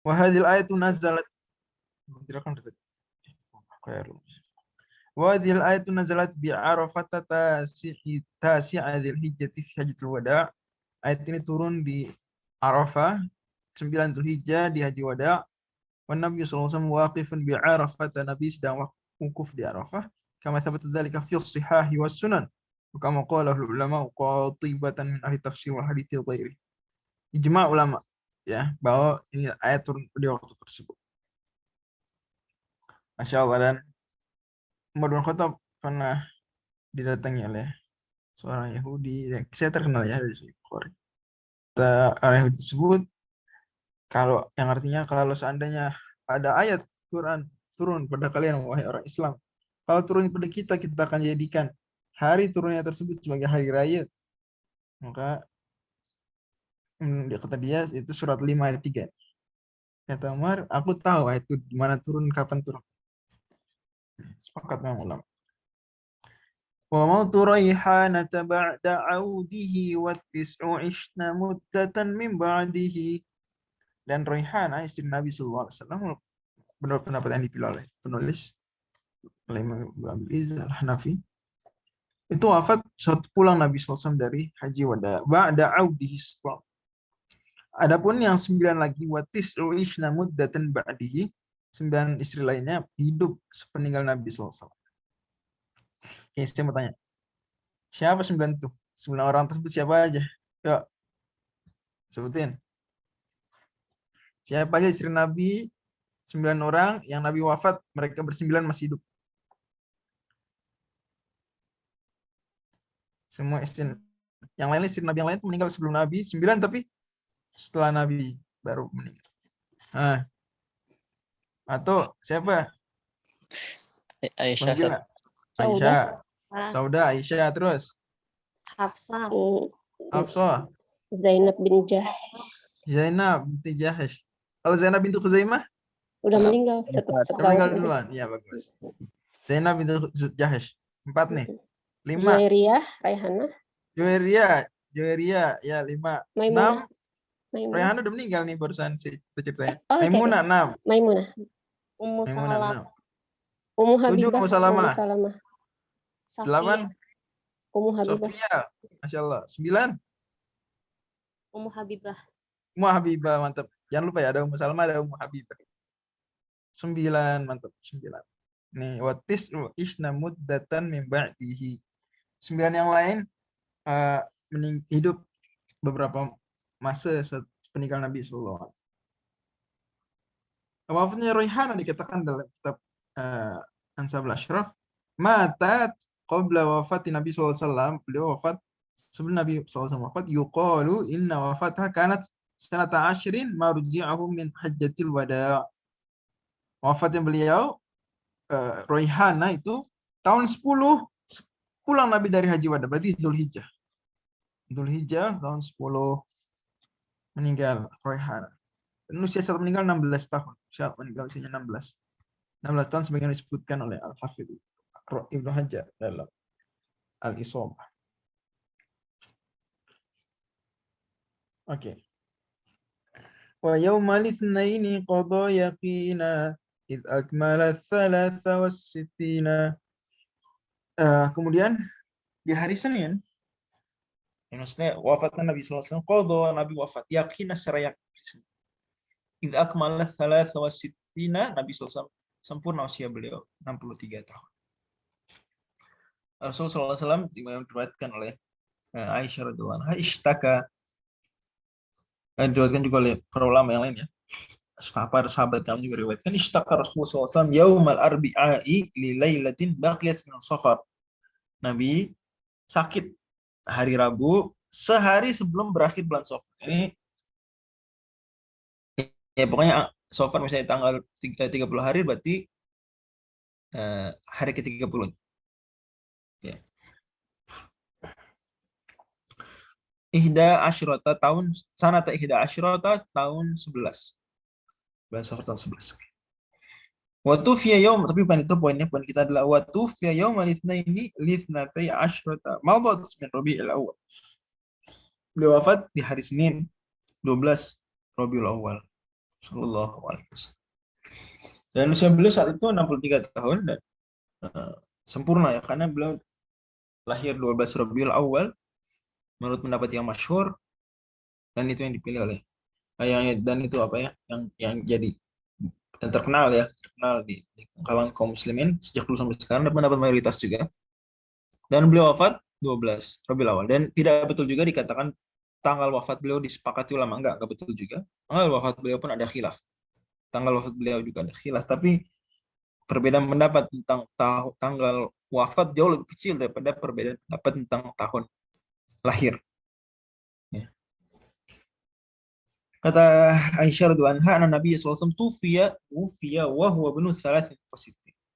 Wa hadhil ayatu nazalat wa hadhil ayatu nazalat bi Arafata tasi'a dzil hijjati fi hajjatul wada'. Ayat ini turun di Arafah 9 Zulhijjah di Haji Wada'. Wa Nabi sallallahu alaihi wasallam waqifun bi Arafah, Nabi sedang wukuf di Arafah. Kama thabata dzalika fi as-sihahi was sunan. Kama qala ulama qatibatan min ahli tafsir wal hadits wa ghairi. Ijma' ulama ya bahwa ini ayat turun di waktu tersebut. Masya Allah. Dan Umar bin Khattab pernah didatangi oleh seorang Yahudi yang saya terkenal ya dari Sahih Bukhari. Orang Yahudi tersebut, kalau yang artinya kalau seandainya ada ayat Quran turun pada kalian wahai orang Islam, kalau turun pada kita akan jadikan hari turunnya tersebut sebagai hari raya. Maka kata dia itu surat 5 ayat 3. Kata Umar, aku tahu ayat itu di mana turun, kapan turun. Sepakat memang ulama. Wa mautu Raihanata ba'da 'audihi wa tis'u 'ishna muddatan min ba'dihi. Dan Raihanah istri Nabi sallallahu alaihi wasallam, benar pendapat yang dipilih oleh penulis oleh Imam Abu Izzah Al-Hanafi, itu wafat saat pulang Nabi sallallahu alaihi wasallam dari Haji Wada ba'da 'audihi. Adapun yang 9 lagi wa tis'u 'ishna muddatan ba'dihi, 9 istri lainnya hidup sepeninggal Nabi sallallahu alaihi wasallam. Oke, saya mau tanya. Siapa 9 itu? 9 orang tersebut siapa aja? Yuk, sebutin. Siapa aja istri Nabi? 9 orang yang Nabi wafat, mereka bersembilan masih hidup. Semua istri yang lain, istri Nabi yang lain itu meninggal sebelum Nabi, 9 tapi setelah Nabi baru meninggal. Nah, atau siapa? Aisyah. Aisyah. Sauda, Aisyah, terus Hafsah. Hafsah. Zainab bin Jahsh. Zainab binti Jahsh. Kalau Zainab binti Khuzaimah? Udah meninggal. Meninggal duluan. Iya, bagus. Zainab binti Jahsh. 4 nih. 5. Juwairiyah, Raihanah. Juwairiyah, ya 5. 6. Raihanah udah meninggal nih barusan kita ceritain. Maimunah 6. Maimunah. Ummu Salam. Ummu Habibah. Ummu Salamah. 8. Ummu Habibah. Sofia. Masya Allah. 9. Ummu Habibah. Ummu Habibah, mantap. Jangan lupa ya, ada Ummu Salamah, ada Ummu Habibah. 9, mantap. 9. Nih, watis isna muddatan min ba'dihi. 9 yang lain hidup beberapa masa peninggal Nabi sallallahu alaihi wasallam. Wafatnya Raihanah dikatakan dalam kitab Ansabul Ashraf, matat qabla wafati Nabi sallallahu alaihi wasallam. Beliau wafat sebelum Nabi sallallahu alaihi wasallam wafat. Yuqalu inna wafatha kanat sanata 10 marji'ahu min hajjatil wada'. Wafatnya beliau Raihanah itu tahun 10 pulang Nabi dari Haji Wada, berarti Zulhijjah. Zulhijjah tahun 10 meninggal Raihanah. Dan usia saat meninggal 16 tahun. Saat meninggal usianya 16. 16 tahun sebagaimana disebutkan oleh Al-Hafidh Ibnu Hajar dalam Al-Isabah. Oke. Wa yaumal itsnaini qada yaqina id akmala tsalatsa wassittina. Kemudian di hari Senin, maksudnya wafatnya Nabi sallallahu alaihi wasallam, qada Nabi wafat yakin secara yakin. Id akmala tsalatsa wassittina, Nabi sallallahu alaihi wasallam sempurna usia beliau 63 tahun. Rasulullah sallallahu alaihi wasallam diriwayatkan oleh Aisyah radhiyallahu anha, ishtaka, diriwayatkan juga oleh para ulama yang lain ya. Sahabat kami juga riwayatkan, ishtaka Rasulullah SAW yaumal arbi'ai li lailatin baqiyat min safar. Nabi sakit hari Rabu sehari sebelum berakhir bulan Safar. Ini ya pokoknya Safar misalnya tanggal 30 hari berarti hari ke-30. Ya. Ihda asyrata tahun sanata ihda asyrata tahun 11. Bulan Safar tahun 11. Waktu via yaum, tapi bukan itu poinnya. Poin kita adalah waktu via yaum al-itsnaini litsnatai asyrata madat min Rabiul Awal. Beliau wafat di hari Senin 12 Rabiul Awal. Sallallahu alaihi wasallam. Dan usia beliau saat itu 63 tahun dan sempurna ya, karena beliau lahir 12 Rabiul Awal menurut pendapat yang masyhur, dan itu yang dipilih oleh dan itu apa ya yang jadi dan terkenal di kalangan kaum muslimin sejak dulu sampai sekarang, dan pendapat mayoritas juga. Dan beliau wafat 12 Rabiul Awal, dan tidak betul juga dikatakan tanggal wafat beliau disepakati ulama, enggak betul juga. Tanggal wafat beliau pun ada khilaf. Tanggal wafat beliau juga ada khilaf, tapi perbedaan pendapat tentang tanggal wafat jauh lebih kecil daripada perbedaan pendapat tentang tahun lahir. Ya. Kata Aisyah radhiyallahu anha, Nabi SAW tufiya wa huwa ibnu 63.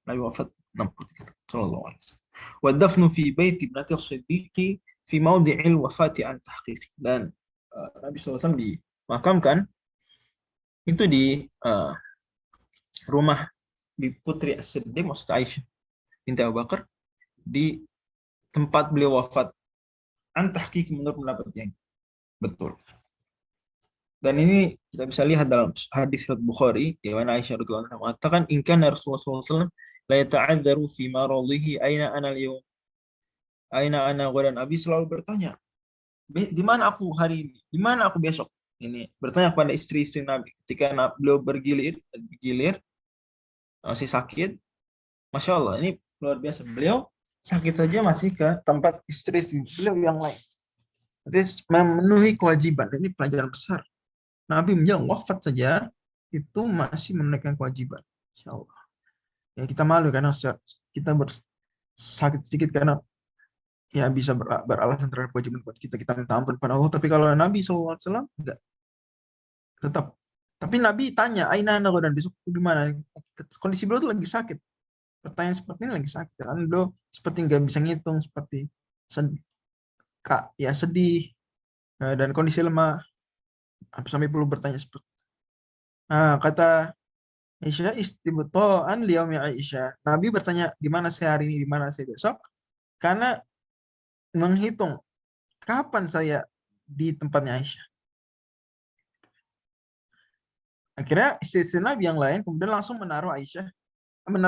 Nabi wafat 63 sallallahu alaihi wasallam. Wa dafnu fi bait ibnati as-siddiqi fi mawdi'il wafati an tahqiqi. Dan Nabi SAW dimakamkan itu di rumah di putri As-Siddiq, maksud Aisyah binti Abu Bakar, di tempat beliau wafat an tahqiqi menurut pendapat yang betul. Dan ini kita bisa lihat dalam hadis riwayat Bukhari di mana Aisyah radhiyallahu anha mengatakan, "In kana Rasulullah sallallahu alaihi wasallam la yata'adzaru fi maradhihi aina ana al-yawm? Aina ana ghadan?" Nabi selalu bertanya, "Di mana aku hari ini? Di mana aku besok?" Ini bertanya kepada istri-istri Nabi ketika beliau bergilir masih sakit. Masya Allah, ini luar biasa. Beliau sakit saja masih ke tempat istri-istri beliau yang lain. Jadi memenuhi kewajiban. Ini pelajaran besar. Nabi menjelang wafat saja itu masih menunaikan kewajiban. Insya Allah. Ya, kita malu karena kita sakit sedikit karena ya bisa beralasan terhadap kewajiban buat kita minta ampun pada Allah. Tapi kalau Nabi SAW enggak, tetap. Tapi Nabi tanya, Aina anda dan besok di mana? Kondisi beliau itu lagi sakit. Pertanyaan seperti ini lagi sakit. Kan beliau seperti nggak bisa ngitung, seperti sedih dan kondisi lemah sampai perlu bertanya seperti itu. Nah, kata Aisyah, istibto'an liyaumi Aisyah. Nabi bertanya, di mana saya hari ini, di mana saya besok? Karena menghitung kapan saya di tempatnya Aisyah. Akhirnya istri-istri Nabi yang lain kemudian langsung menaruh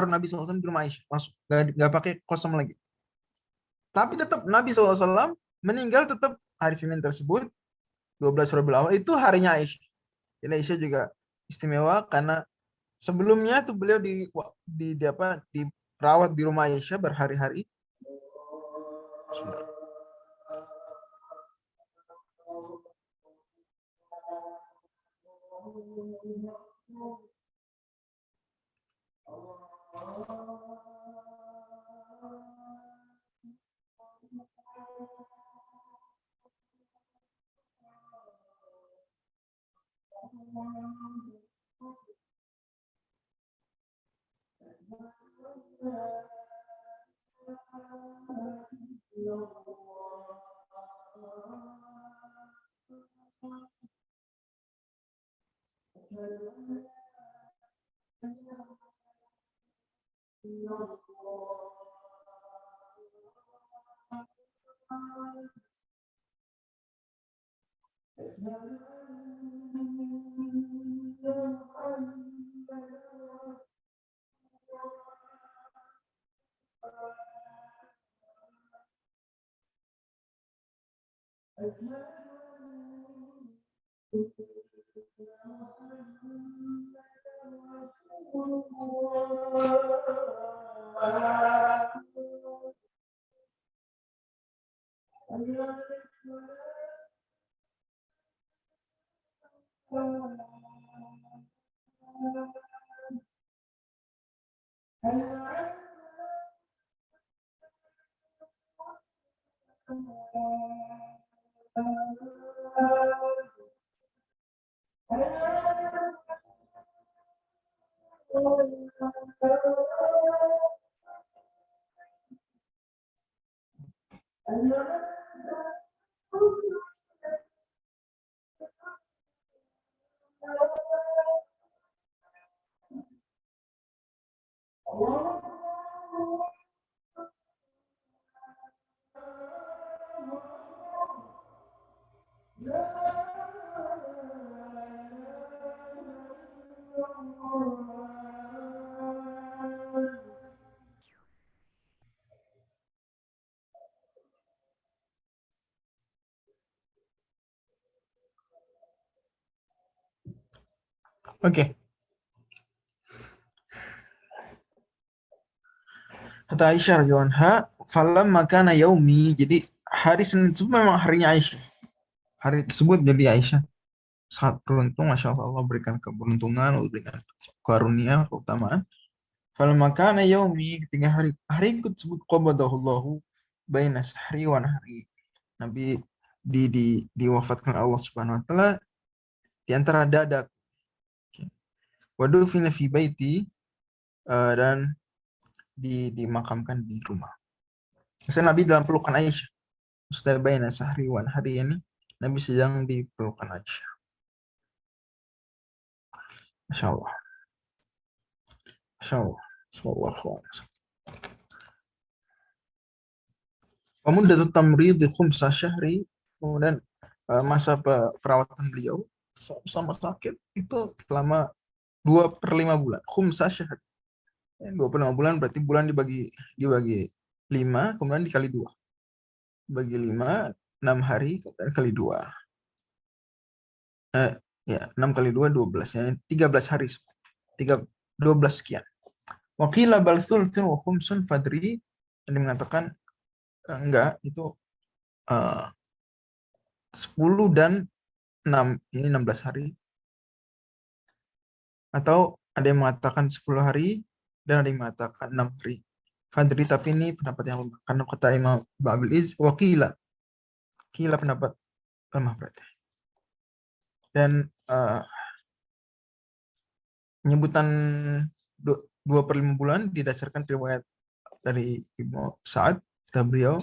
Nabi SAW di rumah Aisyah. Langsung, nggak pakai kosong lagi. Tapi tetap Nabi SAW meninggal tetap hari Senin tersebut, 12 Rabiul Awal, itu harinya Aisyah. Jadi Aisyah juga istimewa karena sebelumnya tuh beliau dirawat di rumah Aisyah berhari-hari. Oke. Kata Aisyah radhiyallahu anha, "Falam makana yaumi." Jadi hari Senin itu memang harinya Aisyah. Hari tersebut jadi Aisyah sangat beruntung, Masya Allah, Allah berikan keberuntungan, Allah berikan karunia, keutamaan. Falam makana yaumi, ketika hari tersebut qabadahullahu baina sahri wa nahri. Nabi diwafatkan Allah Subhanahu wa taala di antara dada. Wadufina fi baiti, dan dimakamkan di rumah. Maksudnya Nabi dalam pelukan Aisyah. Mustabaina sahri wan hari ini Nabi sedang di pelukan Aisyah. Masya Allah. Masya Allah. Sallallahu alaihi wasallam. Muddatut tamrid khumsa syahri, kemudian masa perawatan beliau sama sakit itu selama 2/5 bulan. Khumsa syahri. 2/5 bulan berarti bulan dibagi 5, kemudian dikali 2. Bagi 5, 6 hari, kemudian kali 2. Ya, 6 kali 2, 12. Ya, 13 hari. 12 sekian. Waqila bal thulthun wa khumsun fadri. Yang mengatakan enggak, itu 10 dan 6. Ini 16 hari. Atau ada yang mengatakan 10 hari dan ada yang mengatakan 6 hari. Fadri, tapi ini pendapat yang lemah. Karena kata Imam Abil Iz, waqila. Qila pendapat lemah berarti. Dan penyebutan 2/5 bulan didasarkan riwayat dari Ibnu Sa'ad, kata beliau,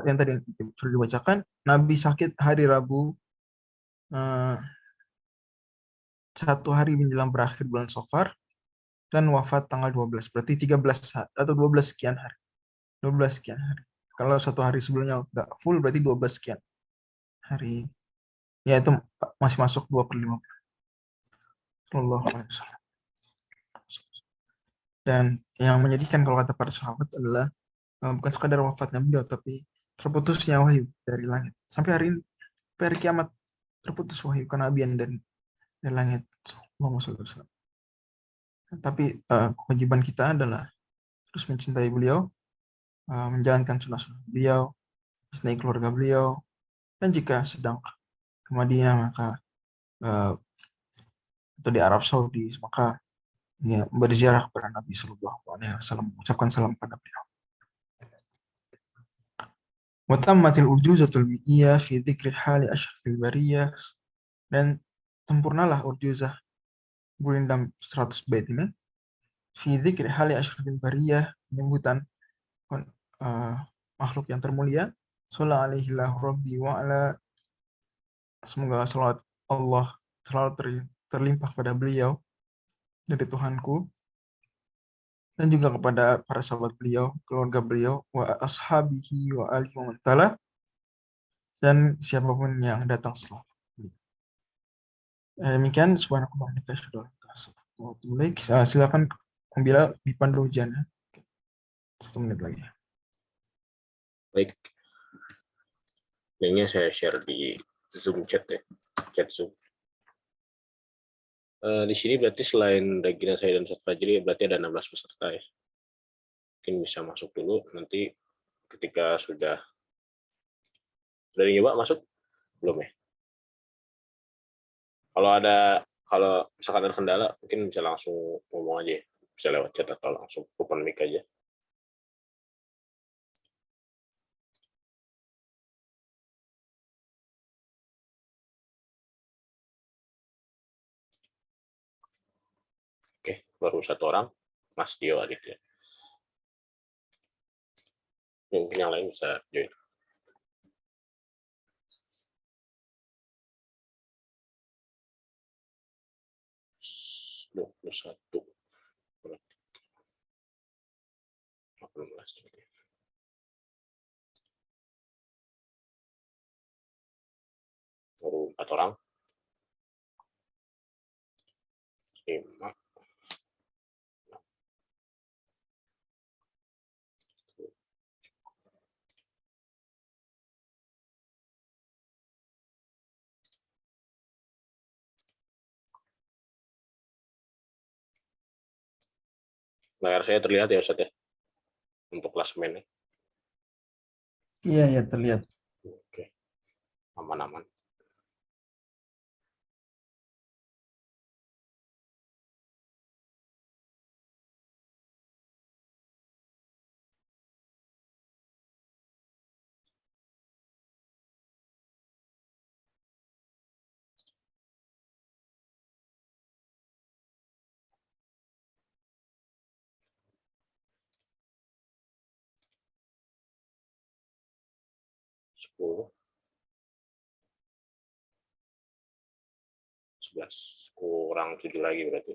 yang tadi sudah dibacakan, Nabi sakit hari Rabu, 1 hari menjelang berakhir bulan Safar, dan wafat tanggal 12, berarti 13 atau 12 sekian hari. 12 sekian hari. Kalau 1 hari sebelumnya nggak full, berarti 12 sekian hari. Ya, itu masih masuk 2/5 bulan. Sallallahu alaihi wasallam. Dan yang menyedihkan kalau kata para sahabat adalah bukan sekadar wafatnya beliau, tapi terputusnya wahyu dari langit. Sampai hari ini, sampai hari kiamat, terputus wahyu kenabian dari langit. Allahumma shalli wa sallam. Tapi kewajiban kita adalah terus mencintai beliau, menjalankan sunnah-sunnah beliau, mencintai keluarga beliau, dan jika sedang ke Madinah maka atau di Arab Saudi, maka ya, berziarah kepada Nabi Sallallahu Alaihi Wasallam, mengucapkan salam kepada beliau. Watammatil urjuzatul mi'iyah fi dzikri hali asyrafil bariyah, dan sempurnalah urjuzah gurindam 100 bait ini fi dzikri hali asyrafil bariyah, penyebutan makhluk yang termulia, sallallahu alaihi rabbi wa ala, semoga salawat Allah selalu terlimpah pada beliau dari Tuhanku, dan juga kepada para sahabat beliau, keluarga beliau, wa ashabihi wa alihi wa man tala, dan siapapun yang datang setelah. Demikian, subhanakallah wa bihamdika, silakan Bila dipandu hujannya. 1 menit lagi. Baik. Linknya saya share di Zoom chat ya, chat Zoom. Di sini berarti selain Regina, saya dan Ustaz Fajri, berarti ada 16 peserta ya. Mungkin bisa masuk dulu, nanti ketika sudah nyoba masuk, belum ya? Kalau misalkan ada kendala, mungkin bisa langsung ngomong aja ya. Bisa lewat chat atau langsung open mic aja. Oke, baru 1 orang, Mas Dio Aditya. Mungkin yang lain bisa join. Satu, 18. Baru 4 orang. 5. Layar saya terlihat ya Ustaz ya, untuk klasemennya. Iya, ya terlihat. Oke, aman-aman. Sepuluh, 11, kurang 7 lagi berarti.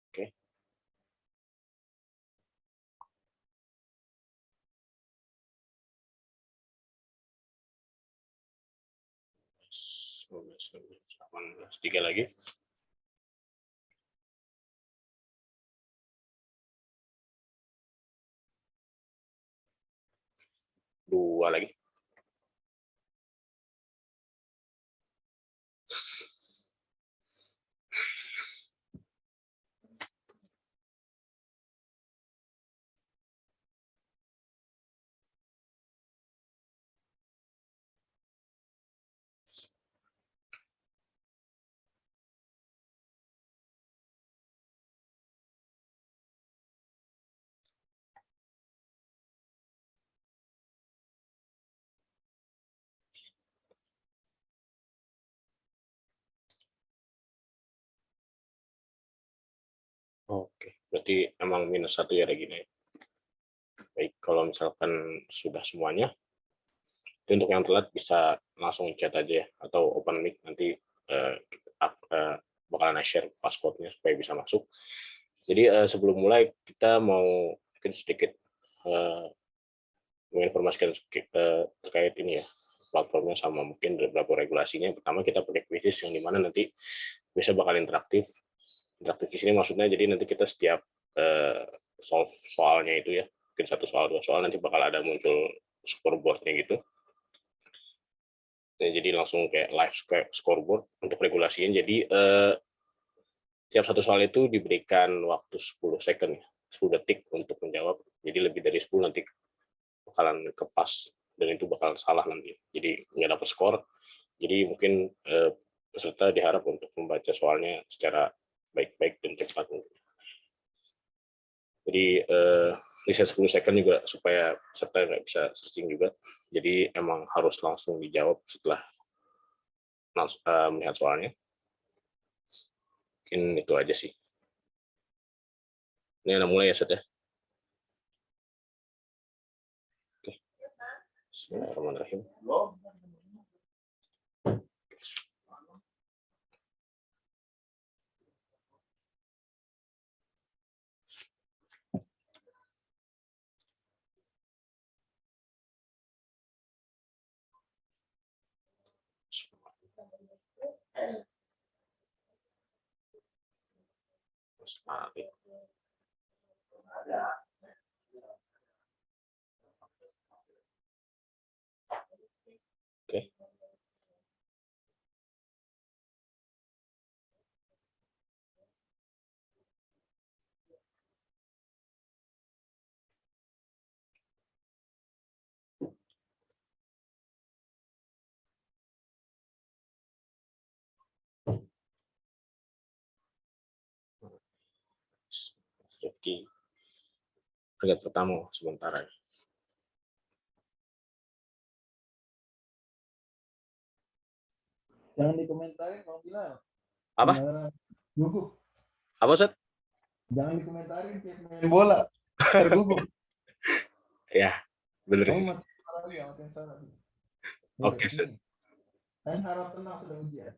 Oke. Sebelas, 18, 3 lagi. Dua lagi. Oke, berarti emang -1 ya Regina. Baik, kalau misalkan sudah semuanya, itu untuk yang telat bisa langsung chat aja ya, atau open mic nanti bakalan share passcode-nya supaya bisa masuk. Jadi sebelum mulai kita mau mungkin sedikit menginformasikan terkait ini ya, platformnya sama mungkin beberapa regulasinya. Pertama kita pakai quizzes yang dimana nanti bisa bakal interaktif. Interaktif di sini maksudnya jadi nanti kita setiap solve soalnya itu ya, mungkin 1 soal 2 soal nanti bakal ada muncul scoreboard-nya gitu. Nah, jadi langsung kayak live scoreboard untuk regulasinya. Jadi setiap 1 soal itu diberikan waktu 10 second, 10 detik untuk menjawab. Jadi lebih dari 10 nanti bakalan kepas dan itu bakal salah nanti. Jadi nggak dapat skor. Jadi mungkin peserta diharap untuk membaca soalnya secara baik-baik dan cepat. Jadi reset 10 second juga supaya peserta nggak bisa searching juga. Jadi emang harus langsung dijawab setelah melihat soalnya. Mungkin itu aja sih. Ini udah mulai ya, Set ya? Oke. Bismillahirrahmanirrahim. Oke. Rifki peringkat pertama sementara. Jangan dikomentarin kalau bilang. Apa? Gugup. Apa, Set? Jangan dikomentarin kayak main bola. Tergugup. Ya, bener. Kamu makin salah. Oke, Set. Kan harap tenang sudah ujian.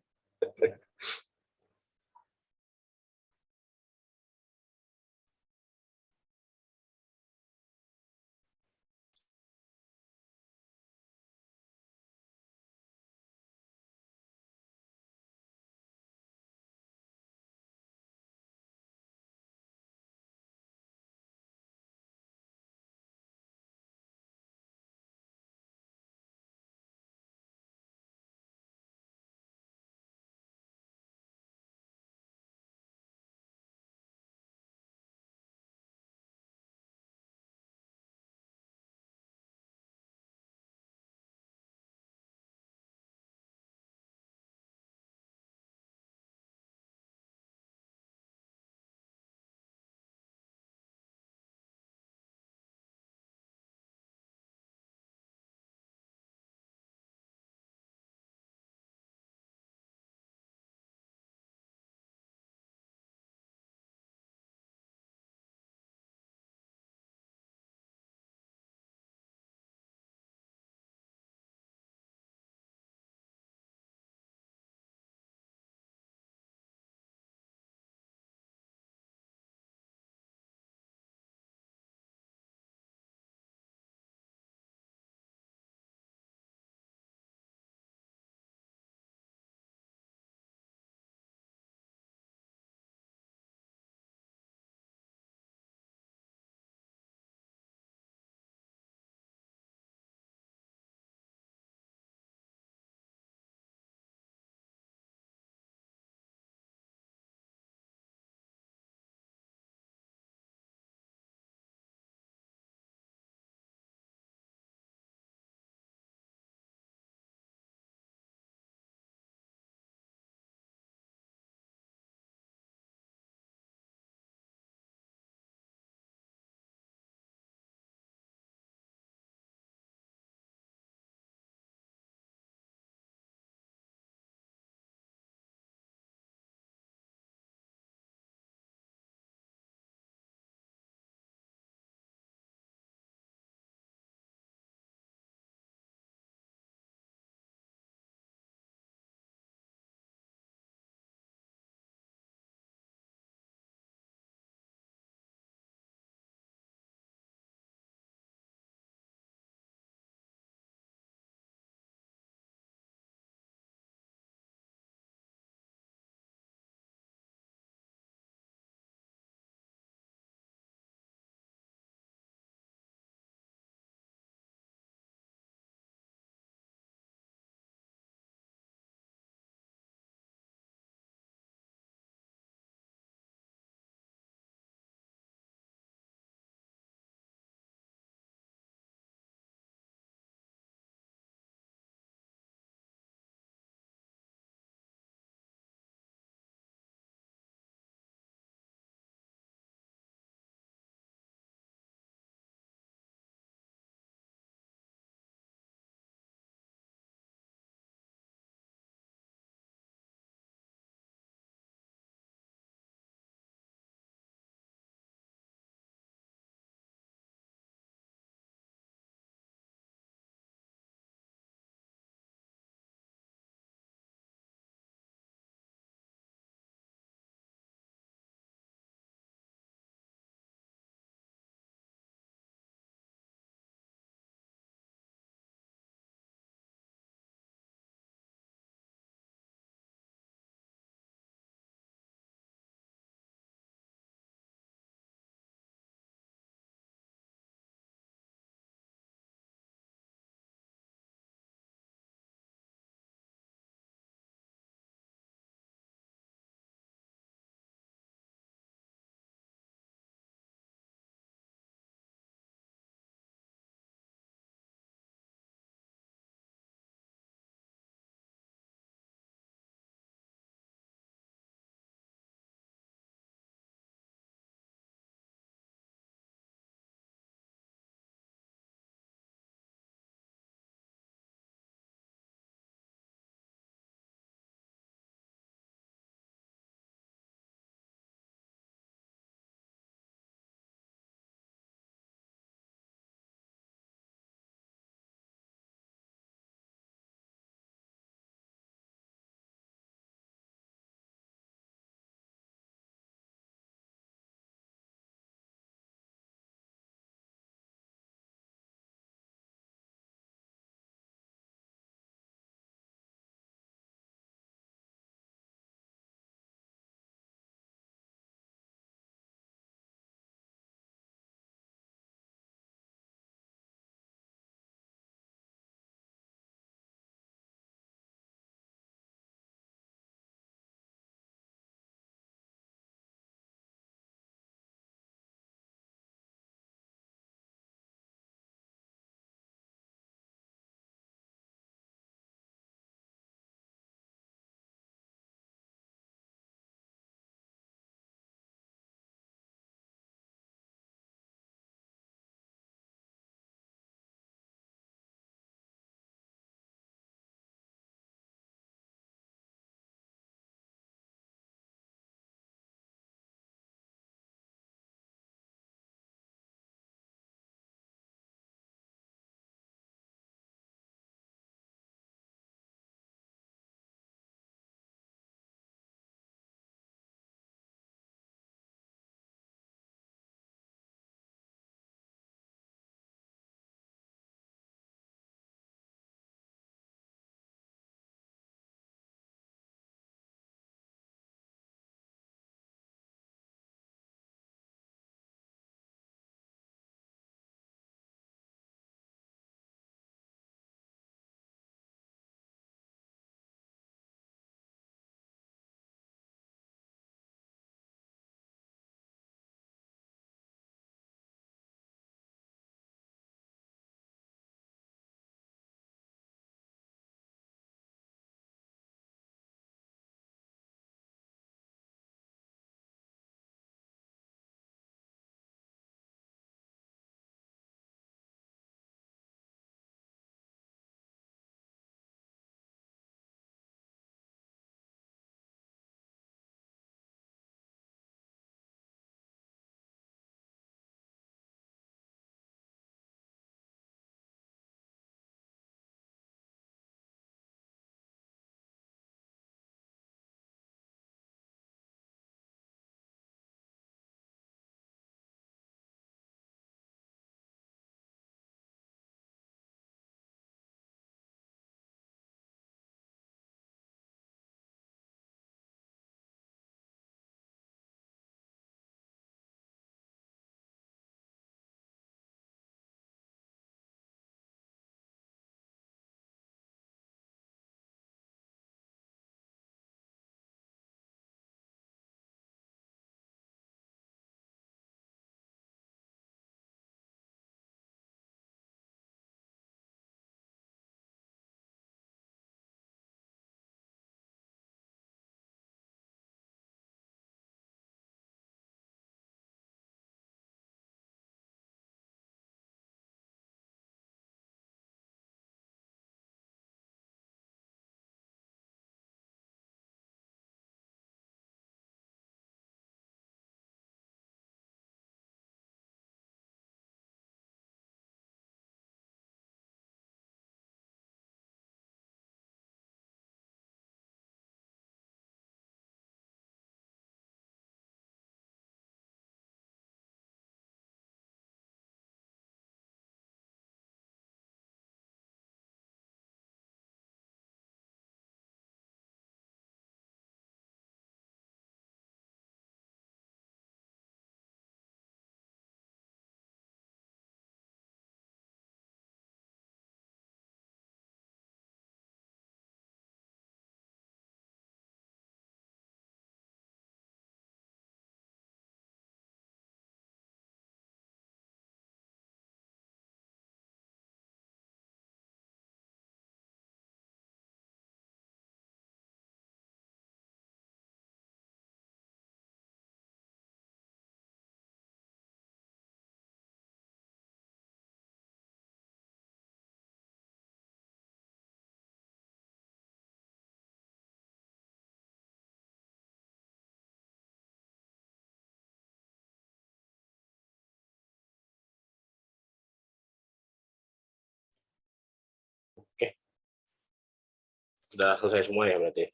Sudah selesai semua ya berarti?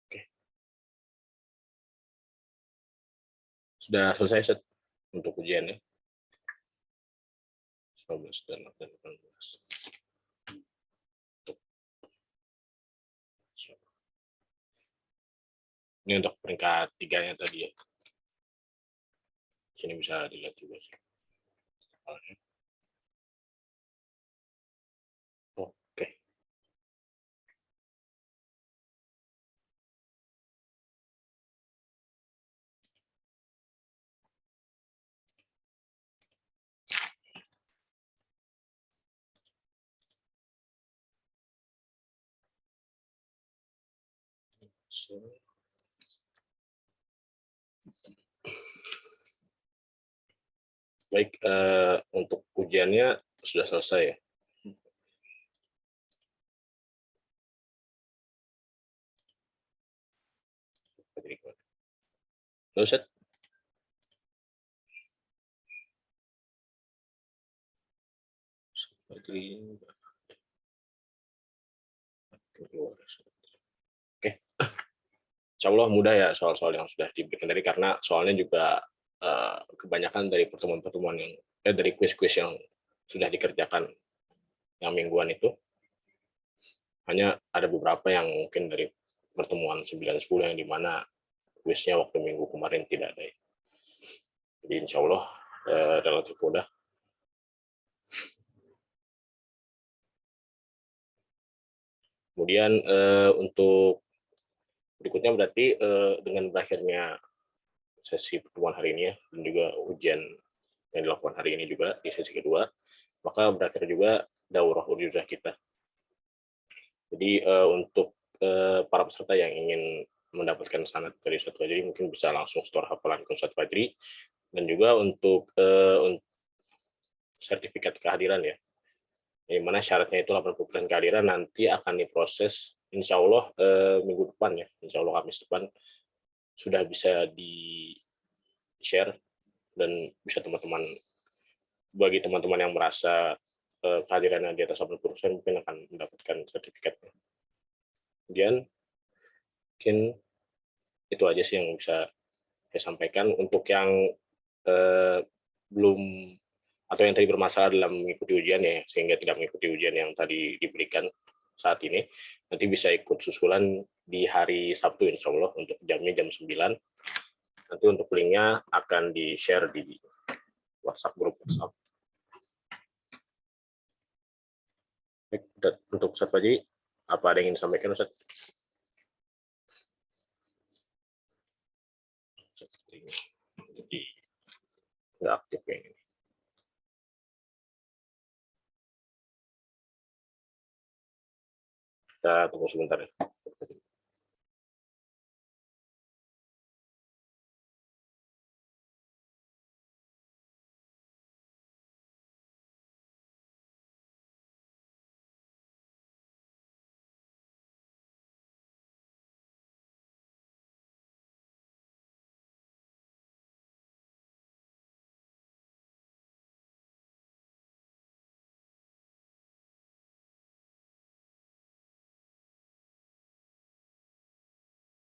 Oke. Sudah selesai Ustaz untuk ujiannya? 19 dan 18. Ini untuk peringkat 3-nya tadi ya. Sini bisa dilihat juga sih. Oke. Baik, untuk ujiannya sudah selesai ya. Halo, Ustaz. Oke, insya Allah mudah ya soal-soal yang sudah diberikan tadi, karena soalnya juga kebanyakan dari pertemuan-pertemuan yang dari kuis-kuis yang sudah dikerjakan yang mingguan itu, hanya ada beberapa yang mungkin dari pertemuan 9-10 yang dimana kuisnya waktu minggu kemarin tidak ada. Jadi insya Allah relatif mudah. Kemudian untuk berikutnya berarti dengan berakhirnya sesi pertemuan hari ini ya, dan juga ujian yang dilakukan hari ini juga di sesi kedua, maka berakhir juga daurah urjuzah kita. Jadi untuk para peserta yang ingin mendapatkan sanad dari Ustadz Fajri mungkin bisa langsung store hafalan ke Ustadz Fajri, dan juga untuk sertifikat kehadiran ya, di mana syaratnya itu 80% kehadiran, nanti akan diproses insya Allah minggu depan ya, insya Allah Kamis depan sudah bisa di-share, dan bisa bagi teman-teman yang merasa kehadirannya di atas 80% mungkin akan mendapatkan sertifikatnya. Kemudian mungkin itu aja sih yang bisa saya sampaikan. Untuk yang belum atau yang tadi bermasalah dalam mengikuti ujian ya, sehingga tidak mengikuti ujian yang tadi diberikan saat ini, nanti bisa ikut susulan di hari Sabtu insya Allah untuk jamnya jam 9. Nanti untuk linknya akan di-share di WhatsApp, grup WhatsApp. Baik, untuk Ustadz Fajri, apa ada yang ingin disampaikan Ustadz? Jadi nggak aktif yang ini. Kita tunggu sebentar ya.